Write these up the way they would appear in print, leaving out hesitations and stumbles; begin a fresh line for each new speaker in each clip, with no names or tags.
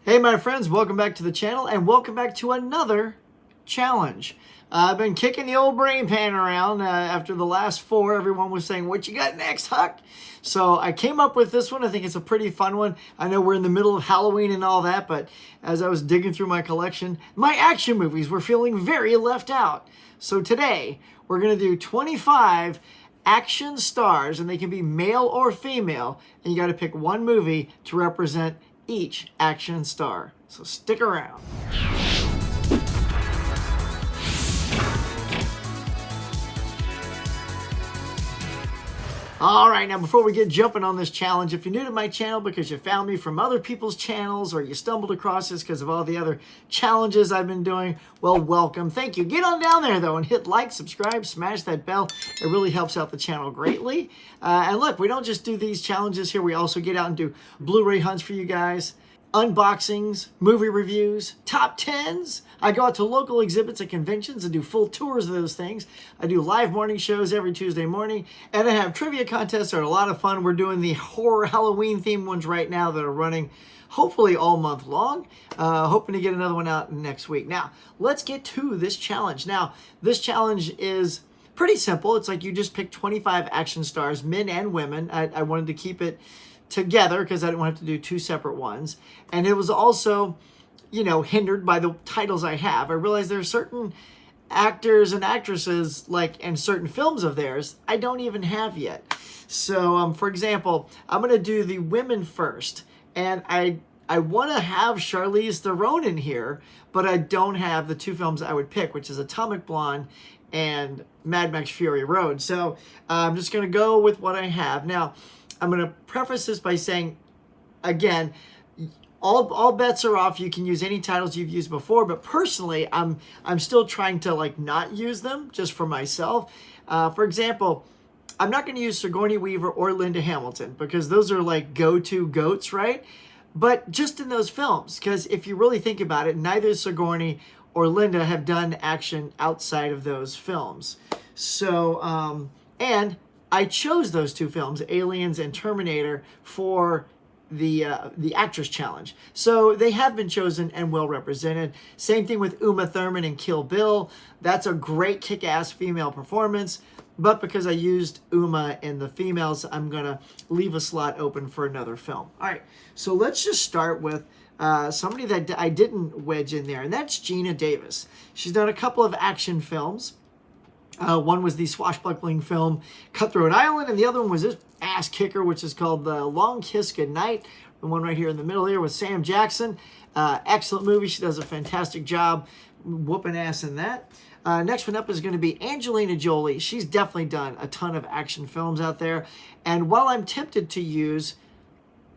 Hey my friends, welcome back to the channel and welcome back to another challenge. I've been kicking the old brain pan around after the last four. Everyone was saying, what you got next, Huck? So I came up with this one. I think it's a pretty fun one. I know we're in the middle of Halloween and all that, but as I was digging through my collection, my action movies were feeling very left out. So today we're going to do 25 action stars, and they can be male or female, and you got to pick one movie to represent each action star. So stick around. All right, now before we get jumping on this challenge, if you're new to my channel because you found me from other people's channels or you stumbled across this because of all the other challenges I've been doing, well, welcome. Thank you. Get on down there, though, and hit like, subscribe, smash that bell. It really helps out the channel greatly. And look, we don't just do these challenges here. We also get out and do Blu-ray hunts for you guys, unboxings, movie reviews, top 10s. I go out to local exhibits at conventions and do full tours of those things. I do live morning shows every Tuesday morning, and I have trivia contests that are a lot of fun. We're doing the horror Halloween themed ones right now that are running hopefully all month long. Hoping to get another one out next week. Now, let's get to this challenge. Now, this challenge is pretty simple. It's like you just pick 25 action stars, men and women. I wanted to keep it together because I didn't want to have to do two separate ones. And it was also, you know, hindered by the titles I have. I realized there are certain actors and actresses, like in certain films of theirs, I don't even have yet. So, for example, I'm going to do the women first. And I want to have Charlize Theron in here, but I don't have the two films I would pick, which is Atomic Blonde and Mad Max Fury Road. So I'm just going to go with what I have. Now, I'm going to preface this by saying, again, all bets are off. You can use any titles you've used before, but personally, I'm still trying to like not use them just for myself. For example, I'm not going to use Sigourney Weaver or Linda Hamilton because those are like go-to goats, right? But just in those films, because if you really think about it, neither Sigourney or Linda have done action outside of those films. So, and I chose those two films, Aliens and Terminator, for the actress challenge. So they have been chosen and well represented. Same thing with Uma Thurman in Kill Bill. That's a great kick-ass female performance. But because I used Uma in the females, I'm going to leave a slot open for another film. All right, so let's just start with somebody that I didn't wedge in there, and that's Gina Davis. She's done a couple of action films. One was the swashbuckling film Cutthroat Island, and the other one was this ass kicker, which is called The Long Kiss Goodnight. The one right here in the middle here with Sam Jackson. Excellent movie. She does a fantastic job whooping ass in that. Next one up is going to be Angelina Jolie. She's definitely done a ton of action films out there. And while I'm tempted to use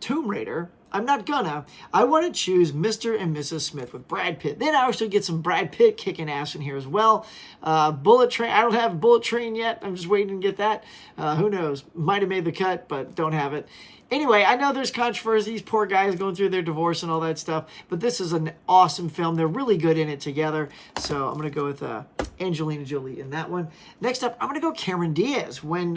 Tomb Raider, I'm not gonna. I want to choose Mr. and Mrs. Smith with Brad Pitt. Then I actually get some Brad Pitt kicking ass in here as well. Bullet Train. I don't have Bullet Train yet. I'm just waiting to get that. Who knows? Might have made the cut, but don't have it. Anyway, I know there's controversy. These poor guys going through their divorce and all that stuff. But this is an awesome film. They're really good in it together. So I'm going to go with Angelina Jolie in that one. Next up, I'm going to go Cameron Diaz. When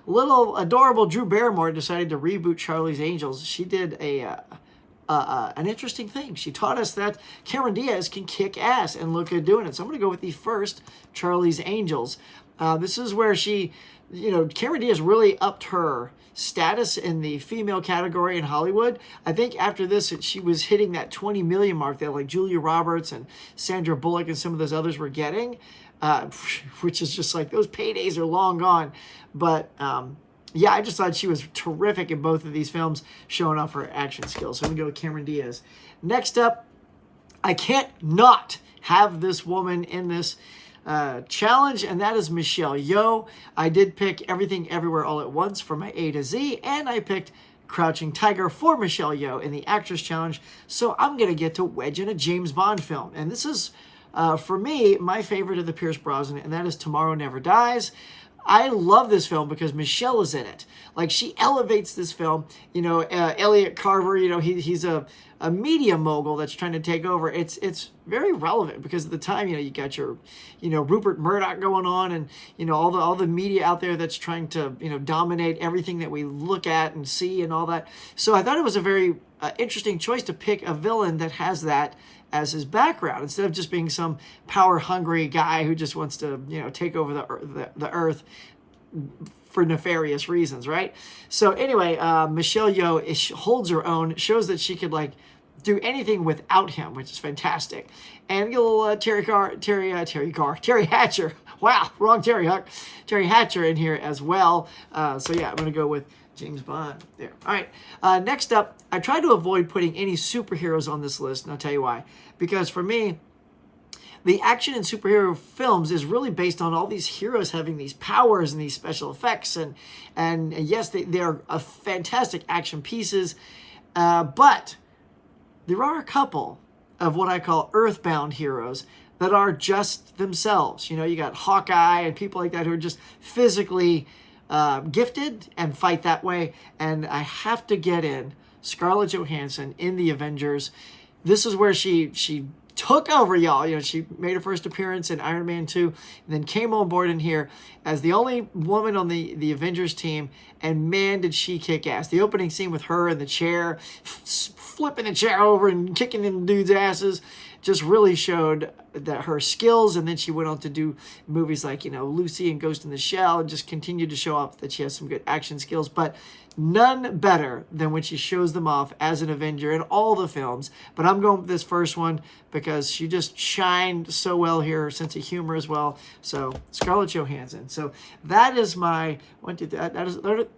little adorable Drew Barrymore decided to reboot Charlie's Angels, she did an interesting thing. She taught us that Cameron Diaz can kick ass and look good doing it. So I'm going to go with the first Charlie's Angels. This is where she, you know, Cameron Diaz really upped her status in the female category in Hollywood. I think after this, she was hitting that 20 million mark that like Julia Roberts and Sandra Bullock and some of those others were getting, which is just like those paydays are long gone. But yeah, I just thought she was terrific in both of these films, showing off her action skills. So I'm going to go with Cameron Diaz. Next up, I can't not have this woman in this challenge, and that is Michelle Yeoh. I did pick Everything Everywhere All at Once for my A to Z, and I picked Crouching Tiger for Michelle Yeoh in the actress challenge. So I'm going to get to wedge in a James Bond film. And this is, for me, my favorite of the Pierce Brosnan, and that is Tomorrow Never Dies. I love this film because Michelle is in it. Like, she elevates this film. You know, Elliot Carver, you know, he's a media mogul that's trying to take over. It's very relevant because at the time, you know, you got your, you know, Rupert Murdoch going on, and, you know, all the media out there that's trying to, you know, dominate everything that we look at and see and all that. So I thought it was a very interesting choice to pick a villain that has that as his background instead of just being some power-hungry guy who just wants to, take over the earth for nefarious reasons, right? So anyway, Michelle Yeoh holds her own, shows that she could do anything without him, which is fantastic. And get a little Terry Hatcher. Wow, wrong Terry Huck. Terry Hatcher in here as well. So yeah, I'm gonna go with James Bond there. All right, next up, I tried to avoid putting any superheroes on this list, and I'll tell you why. Because for me, the action in superhero films is really based on all these heroes having these powers and these special effects, and yes, they are fantastic action pieces, but there are a couple of what I call earthbound heroes that are just themselves. You got Hawkeye and people like that who are just physically gifted and fight that way. And I have to get in Scarlett Johansson in the Avengers. This is where she took over, y'all. She made her first appearance in Iron Man 2 and then came on board in here as the only woman on the Avengers team, and man, did she kick ass. The opening scene with her in the chair, flipping the chair over and kicking in dudes' asses, just really showed that her skills. And then she went on to do movies like, Lucy and Ghost in the Shell, and just continued to show off that she has some good action skills. But none better than when she shows them off as an Avenger in all the films. But I'm going with this first one because she just shined so well here, her sense of humor as well. So Scarlett Johansson. So that is my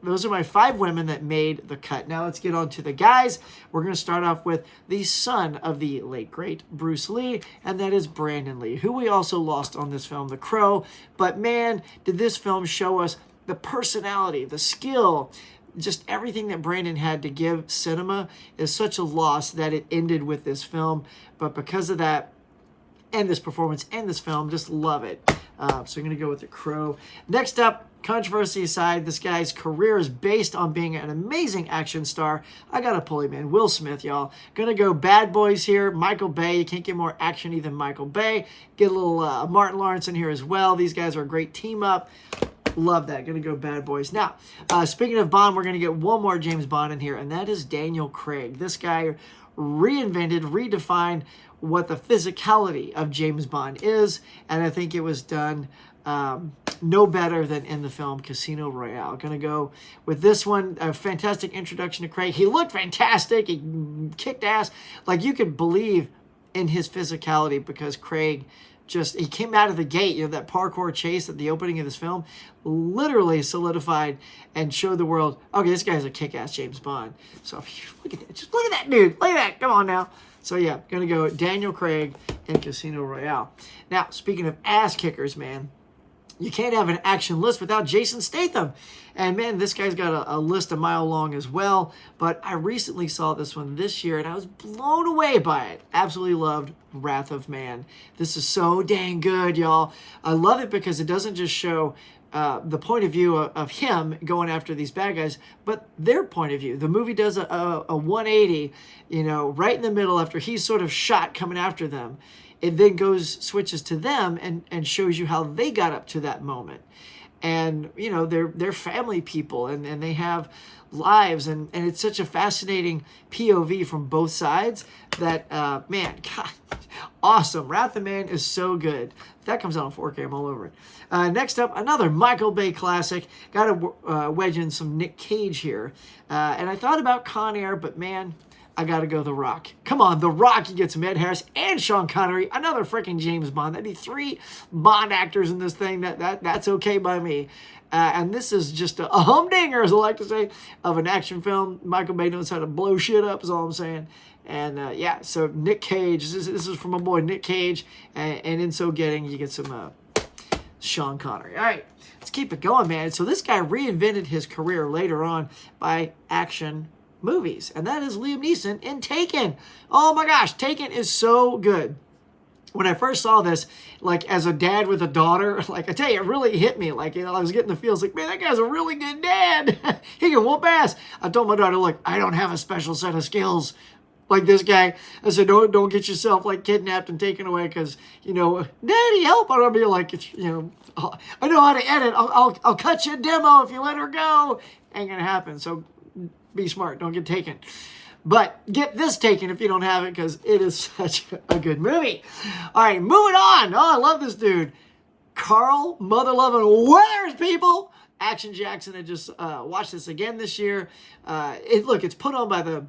those are my 5 women that made the cut. Now let's get on to the guys. We're going to start off with the son of the late great Bruce Lee, and that is Brandon Lee, who we also lost on this film, The Crow. But man, did this film show us the personality, the skill, just everything that Brandon had to give cinema. Is such a loss that it ended with this film. But because of that, and this performance and this film, just love it. So I'm going to go with The Crow. Next up, controversy aside, this guy's career is based on being an amazing action star. I got to pull him in. Will Smith, y'all. Going to go Bad Boys here. Michael Bay. You can't get more action-y than Michael Bay. Get a little Martin Lawrence in here as well. These guys are a great team up. Love that. Going to go Bad Boys. Now, speaking of Bond, we're going to get one more James Bond in here, and that is Daniel Craig. This guy reinvented, redefined what the physicality of James Bond is, and I think it was done no better than in the film Casino Royale. Going to go with this one. A fantastic introduction to Craig. He looked fantastic. He kicked ass. Like, you could believe in his physicality because Craig he came out of the gate. That parkour chase at the opening of this film literally solidified and showed the world, okay, this guy's a kick-ass James Bond. So look at that. Just look at that dude. Look at that. Come on now. So yeah, going to go Daniel Craig in Casino Royale. Now, speaking of ass kickers, man, you can't have an action list without Jason Statham. And man, this guy's got a list a mile long as well. But I recently saw this one this year and I was blown away by it. Absolutely loved Wrath of Man. This is so dang good, y'all. I love it because it doesn't just show the point of view of him going after these bad guys, but their point of view. The movie does a 180, right in the middle after he's sort of shot coming after them. It then switches to them and shows you how they got up to that moment. And, they're family people and they have lives. And it's such a fascinating POV from both sides that, man, God, awesome. Wrath of Man is so good. That comes out on 4K, I'm all over it. Next up, another Michael Bay classic. Got to wedge in some Nick Cage here. And I thought about Con Air, but man, I got to go The Rock. Come on, The Rock. You get some Ed Harris and Sean Connery. Another freaking James Bond. That'd be 3 Bond actors in this thing. That's okay by me. And this is just a humdinger, as I like to say, of an action film. Michael Bay knows how to blow shit up, is all I'm saying. And yeah, so Nick Cage. This is from my boy Nick Cage. And in so getting, you get some Sean Connery. All right, let's keep it going, man. So this guy reinvented his career later on by action movies, and that is Liam Neeson in Taken. Oh my gosh, Taken is so good. When I first saw this, like as a dad with a daughter, like I tell you, it really hit me. Like, I was getting the feels like, man, that guy's a really good dad. He can whoop ass. I told my daughter, look, I don't have a special set of skills like this guy. I said, don't get yourself like kidnapped and taken away because, Daddy, help. I'll be like, I know how to edit. I'll cut you a demo if you let her go. Ain't gonna happen. So be smart. Don't get taken. But get this taken if you don't have it, because it is such a good movie. All right, moving on. Oh, I love this dude. Carl Mother Loving Weathers, people. Action Jackson. I just watched this again this year. It's put on by the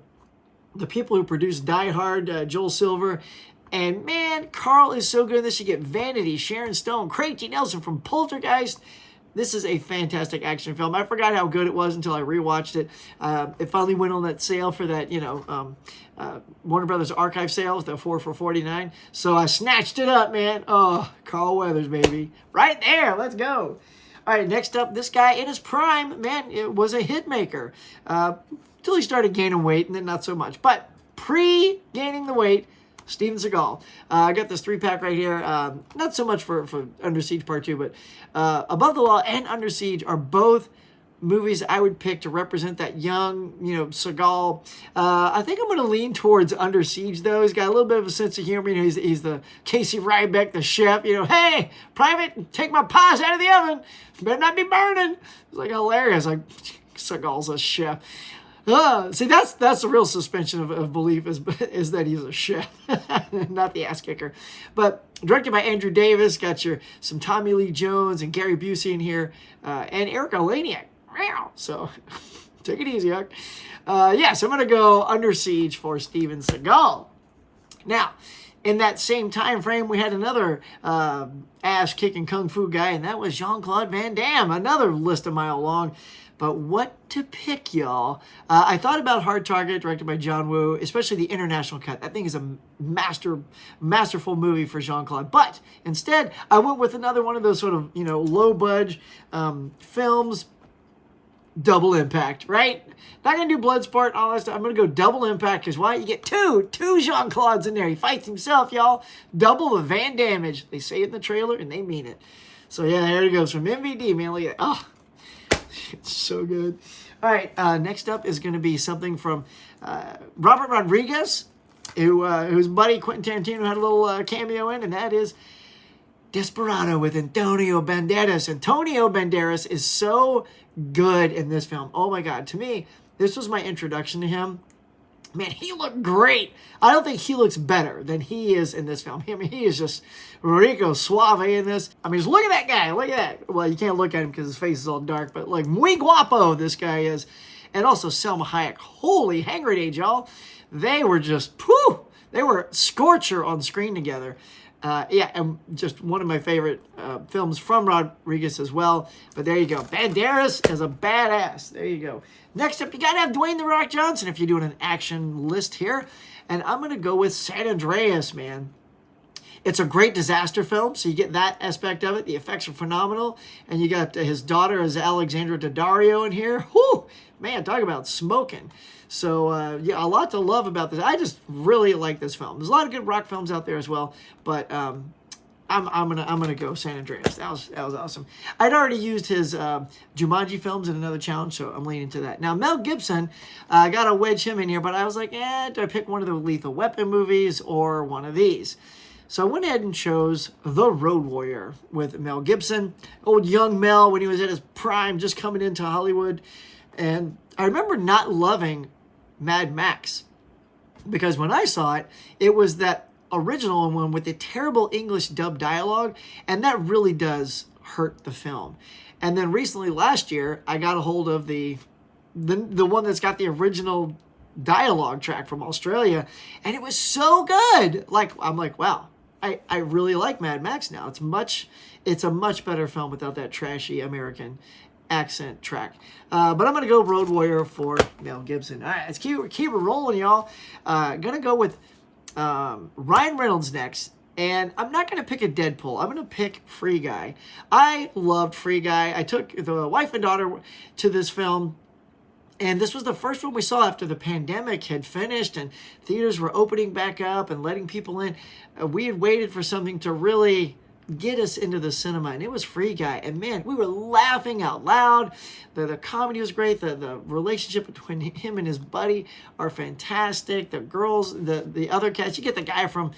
people who produced Die Hard, Joel Silver. And man, Carl is so good in this. You get Vanity, Sharon Stone, Craig T. Nelson from Poltergeist. This is a fantastic action film. I forgot how good it was until I rewatched it. It finally went on that sale for that, Warner Brothers Archive sales, the 4 for $49. So I snatched it up, man. Oh, Carl Weathers, baby. Right there. Let's go. All right, next up, this guy in his prime, man, it was a hit maker. Until he started gaining weight, and then not so much. But pre-gaining the weight, Steven Seagal. I got this 3-pack right here. Not so much for Under Siege Part 2, but Above the Law and Under Siege are both movies I would pick to represent that young, Seagal. I think I'm going to lean towards Under Siege, though. He's got a little bit of a sense of humor. He's the Casey Ryback, the chef. Hey, private, take my pies out of the oven. Better not be burning. It's like hilarious. Like, Seagal's a chef. See, that's the real suspension of belief is that he's a chef, not the ass kicker. But directed by Andrew Davis, got some Tommy Lee Jones and Gary Busey in here, and Eric Eleniak. So take it easy, Huck. So I'm going to go Under Siege for Steven Seagal. Now, in that same time frame, we had another ass-kicking kung fu guy, and that was Jean-Claude Van Damme, another list a mile long. But what to pick, y'all? I thought about Hard Target, directed by John Woo, especially the international cut. That thing is a masterful movie for Jean-Claude. But instead, I went with another one of those sort of, low-budge films. Double Impact, right? Not going to do Bloodsport and all that stuff. I'm going to go Double Impact, because why? You get two Jean-Claudes in there. He fights himself, y'all. Double the Van Damage. They say it in the trailer, and they mean it. So, yeah, there it goes from MVD, man. Look at that. Oh, it's so good. All right, next up is going to be something from Robert Rodriguez, whose buddy Quentin Tarantino had a little cameo in, and that is Desperado with Antonio Banderas. Antonio Banderas is so good in this film. Oh my God. To me, this was my introduction to him. Man, he looked great. I don't think he looks better than he is in this film. I mean, he is just Rico Suave in this. I mean, just look at that guy. Look at that. Well, you can't look at him because his face is all dark, but like, muy guapo this guy is. And also Selma Hayek. Holy hang grenade, y'all. They were just, they were scorcher on screen together. And just one of my favorite films from Rodriguez as well. But there you go. Banderas is a badass. There you go. Next up, you got to have Dwayne "The Rock" Johnson if you're doing an action list here. And I'm going to go with San Andreas, man. It's a great disaster film, so you get that aspect of it. The effects are phenomenal. And you got his daughter as Alexandra Daddario in here. Whew! Man, talk about smoking. So, a lot to love about this. I just really like this film. There's a lot of good rock films out there as well, but I'm gonna go San Andreas. That was awesome. I'd already used his Jumanji films in another challenge, so I'm leaning to that. Now, Mel Gibson, I gotta wedge him in here, but I was like, do I pick one of the Lethal Weapon movies or one of these? So I went ahead and chose The Road Warrior with Mel Gibson. Old young Mel when he was at his prime, just coming into Hollywood. And I remember not loving Mad Max, because when I saw it, it was that original one with the terrible English dub dialogue, and that really does hurt the film. And then recently, last year, I got a hold of the one that's got the original dialogue track from Australia, and it was so good. I'm like, wow, I really like Mad Max now. It's a much better film without that trashy American accent track. But I'm going to go Road Warrior for Mel Gibson. All right, let's keep it rolling, y'all. Going to go with Ryan Reynolds next. And I'm not going to pick a Deadpool. I'm going to pick Free Guy. I loved Free Guy. I took the wife and daughter to this film. And this was the first one we saw after the pandemic had finished and theaters were opening back up and letting people in. We had waited for something to really get us into the cinema, and it was Free Guy. And man, we were laughing out loud. The comedy was great. The relationship between him and his buddy are fantastic. The girls, the other cast, you get the guy from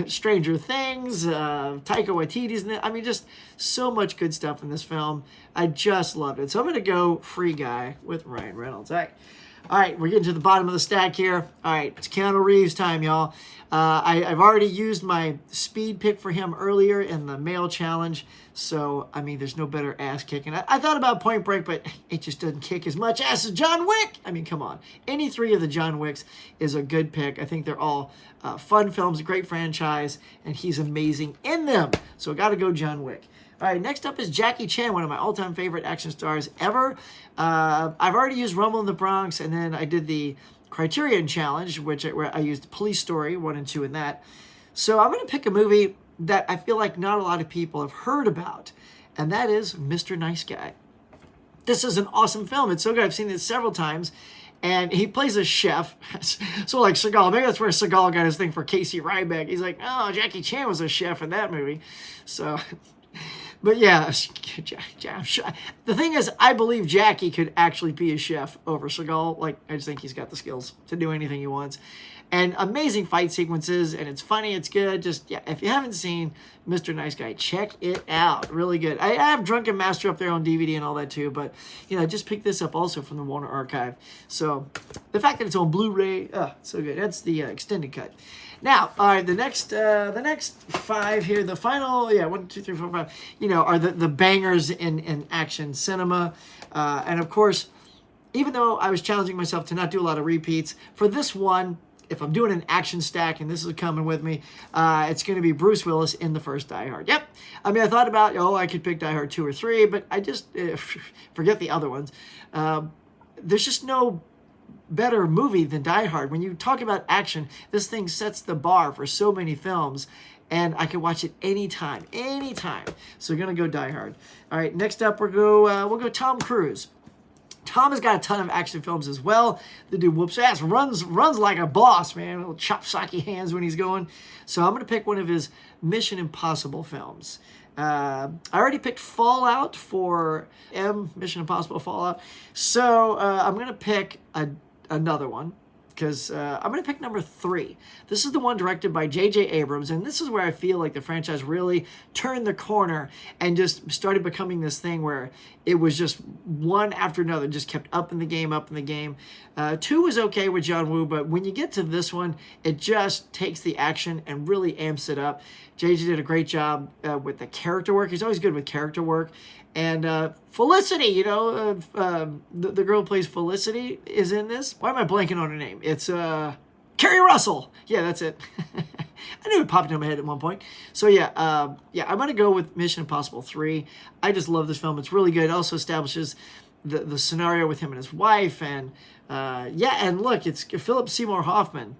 Stranger Things, Taika Waititi's in it. I mean, just so much good stuff in this film. I just loved it. So I'm going to go Free Guy with Ryan Reynolds. All right. All right, we're getting to the bottom of the stack here. All right, it's Keanu Reeves time, y'all. I've already used my speed pick for him earlier in the male challenge. So, I mean, there's no better ass kicking. I thought about Point Break, but it just doesn't kick as much ass as John Wick. I mean, come on. Any three of the John Wicks is a good pick. I think they're all fun films, a great franchise, and he's amazing in them. So, got to go John Wick. All right, next up is Jackie Chan, one of my all-time favorite action stars ever. I've already used Rumble in the Bronx, and then I did the Criterion Challenge, where I used Police Story 1 and 2 in that. So I'm going to pick a movie that I feel like not a lot of people have heard about, and that is Mr. Nice Guy. This is an awesome film. It's so good. I've seen it several times. And he plays a chef. So like Seagal, maybe that's where Seagal got his thing for Casey Ryback. He's like, oh, Jackie Chan was a chef in that movie. So... But yeah, the thing is, I believe Jackie could actually be a chef over Seagal. Like, I just think he's got the skills to do anything he wants. And amazing fight sequences, and it's funny, it's good. Just, yeah, if you haven't seen Mr. Nice Guy, check it out. Really good. I have Drunken Master up there on DVD and all that too, but, you know, I just picked this up also from the Warner Archive. So, the fact that it's on Blu-ray, so good. That's the extended cut. Now, all right, the next five here, the final, 1, 2, 3, 4, 5, you know, are the bangers in action cinema. And of course, even though I was challenging myself to not do a lot of repeats, for this one, if I'm doing an action stack, and this is coming with me, it's going to be Bruce Willis in the first Die Hard. Yep. I mean, I thought about, I could pick Die Hard 2 or 3, but I just forget the other ones. There's just no better movie than Die Hard. When you talk about action, this thing sets the bar for so many films, and I can watch it anytime. So we're gonna go Die Hard. All right, next up we'll go Tom Cruise. Tom has got a ton of action films as well. The dude whoops ass, runs like a boss, man. Little chop socky hands when he's going. So I'm gonna pick one of his Mission Impossible films. I already picked Fallout for Mission Impossible Fallout. So I'm going to pick another one because I'm going to pick number 3. This is the one directed by J.J. Abrams, and this is where I feel like the franchise really turned the corner and just started becoming this thing where it was just one after another, just kept up in the game. 2 was okay with John Woo, but when you get to this one, it just takes the action and really amps it up. JJ did a great job with the character work. He's always good with character work. And Felicity, the girl who plays Felicity is in this. Why am I blanking on her name? It's Kerry Russell. Yeah, that's it. I knew it popped into my head at one point. So yeah, I'm going to go with Mission Impossible 3. I just love this film. It's really good. It also establishes the scenario with him and his wife. And and look, it's Philip Seymour Hoffman,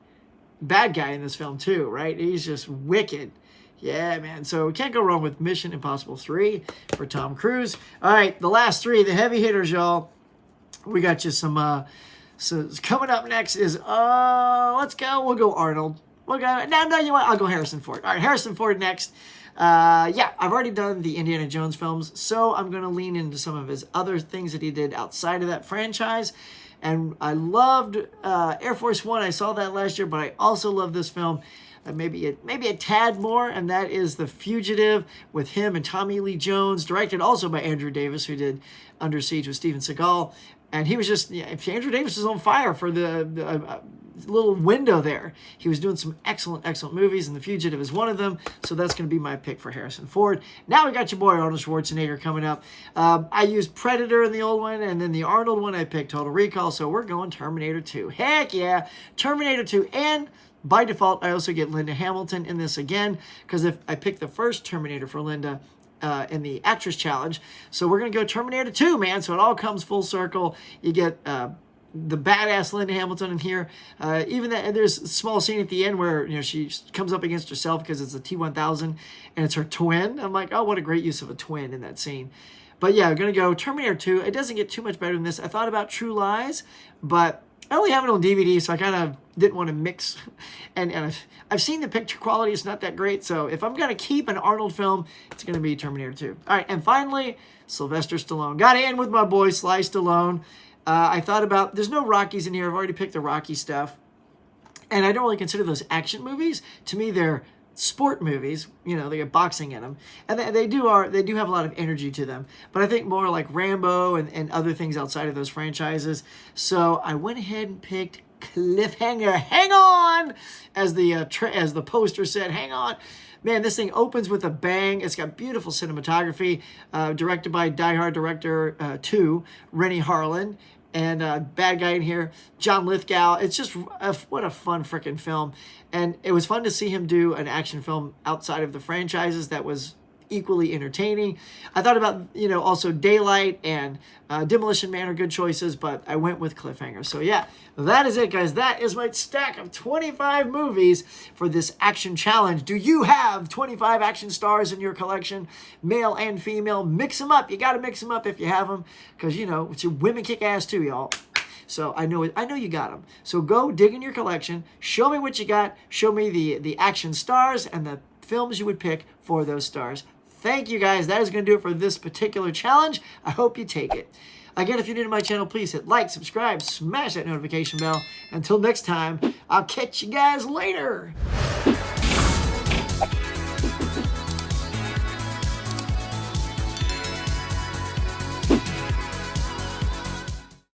bad guy in this film too, right? He's just wicked. Yeah, man. So we can't go wrong with Mission Impossible 3 for Tom Cruise. All right, the last 3, the heavy hitters, y'all. We got you some. So coming up next is let's go. We'll go Arnold. We'll go. No, you know what? I'll go Harrison Ford. All right, Harrison Ford next. I've already done the Indiana Jones films, so I'm going to lean into some of his other things that he did outside of that franchise. And I loved Air Force One. I saw that last year, but I also love this film. Maybe a tad more, and that is The Fugitive with him and Tommy Lee Jones, directed also by Andrew Davis, who did Under Siege with Steven Seagal. And he was just, Andrew Davis was on fire for the little window there. He was doing some excellent movies, and The Fugitive is one of them, so that's going to be my pick for Harrison Ford. Now we got your boy Arnold Schwarzenegger coming up. I used Predator in the old one, and then the Arnold one I picked Total Recall, so we're going Terminator 2. Heck yeah, Terminator 2, and by default, I also get Linda Hamilton in this again, because if I pick the first Terminator for Linda in the actress challenge, so we're going to go Terminator 2, man, so it all comes full circle. You get the badass Linda Hamilton in here. Even that, there's a small scene at the end where she comes up against herself because it's a T-1000 and it's her twin. I'm like, oh, what a great use of a twin in that scene. But yeah, I'm going to go Terminator 2. It doesn't get too much better than this. I thought about True Lies, but I only have it on DVD, so I kind of didn't want to mix. And I've seen the picture quality. It's not that great. So if I'm going to keep an Arnold film, it's going to be Terminator 2. All right, and finally, Sylvester Stallone. Got to end with my boy, Sly Stallone. I thought about, there's no Rockies in here. I've already picked the Rocky stuff. And I don't really consider those action movies. To me, they're sport movies. You know, they get boxing in them, and they do have a lot of energy to them. But I think more like Rambo and other things outside of those franchises. So I went ahead and picked Cliffhanger. Hang on, as the poster said. Hang on. Man, this thing opens with a bang. It's got beautiful cinematography, directed by Die Hard director 2, Rennie Harlin. And bad guy in here, John Lithgow. It's just what a fun freaking film. And it was fun to see him do an action film outside of the franchises that was equally entertaining. I thought about, also Daylight and Demolition Man are good choices, but I went with Cliffhanger. So yeah, that is it, guys. That is my stack of 25 movies for this action challenge. Do you have 25 action stars in your collection, male and female? Mix them up. You got to mix them up if you have them, because women kick ass too, y'all. So I know you got them. So go dig in your collection. Show me what you got. Show me the action stars and the films you would pick for those stars. Thank you, guys. That is going to do it for this particular challenge. I hope you take it. Again, if you're new to my channel, please hit like, subscribe, smash that notification bell. Until next time, I'll catch you guys later.